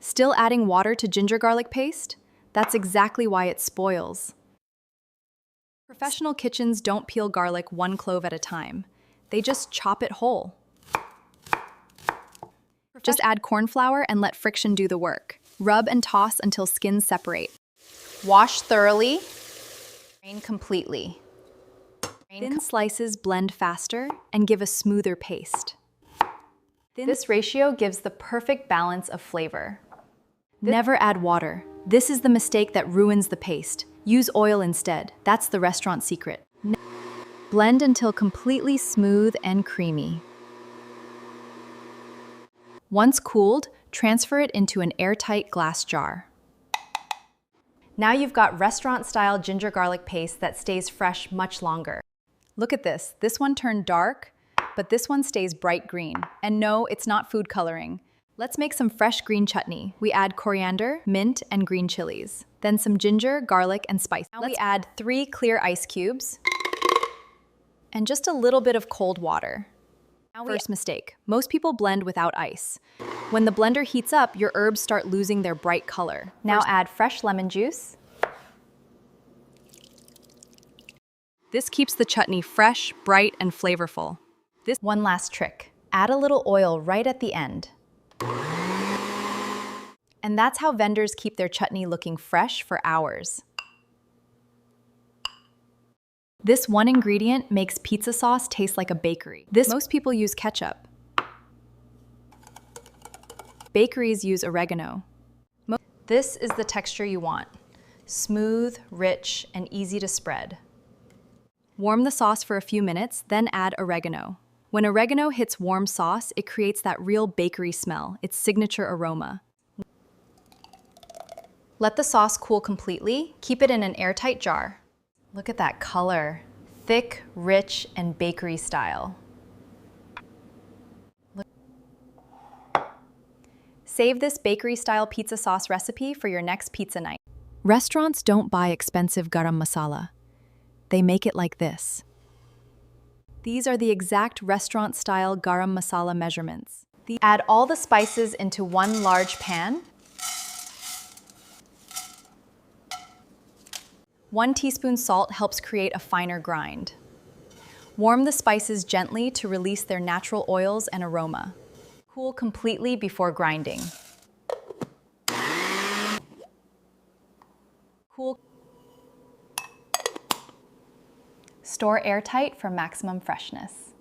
Still adding water to ginger garlic paste? That's exactly why it spoils. Professional kitchens don't peel garlic 1 clove at a time. They just chop it whole. Just add corn flour and let friction do the work. Rub and toss until skins separate. Wash thoroughly. Drain completely. Thin slices blend faster and give a smoother paste. This ratio gives the perfect balance of flavor. Never add water. This is the mistake that ruins the paste. Use oil instead. That's the restaurant secret. Blend until completely smooth and creamy. Once cooled, transfer it into an airtight glass jar. Now you've got restaurant-style ginger garlic paste that stays fresh much longer. Look at this. This one turned dark, but this one stays bright green. And no, it's not food coloring. Let's make some fresh green chutney. We add coriander, mint, and green chilies. Then some ginger, garlic, and spice. Now we add 3 clear ice cubes and just a little bit of cold water. First mistake. Most people blend without ice. When the blender heats up, your herbs start losing their bright color. Now add fresh lemon juice. This keeps the chutney fresh, bright, and flavorful. One last trick. Add a little oil right at the end. And that's how vendors keep their chutney looking fresh for hours. This one ingredient makes pizza sauce taste like a bakery. Most people use ketchup. Bakeries use oregano. This is the texture you want. Smooth, rich, and easy to spread. Warm the sauce for a few minutes, then add oregano. When oregano hits warm sauce, it creates that real bakery smell, its signature aroma. Let the sauce cool completely. Keep it in an airtight jar. Look at that color. Thick, rich, and bakery style. Save this bakery-style pizza sauce recipe for your next pizza night. Restaurants don't buy expensive garam masala. They make it like this. These are the exact restaurant-style garam masala measurements. Add all the spices into one large pan. 1 teaspoon salt helps create a finer grind. Warm the spices gently to release their natural oils and aroma. Cool completely before grinding. Store airtight for maximum freshness.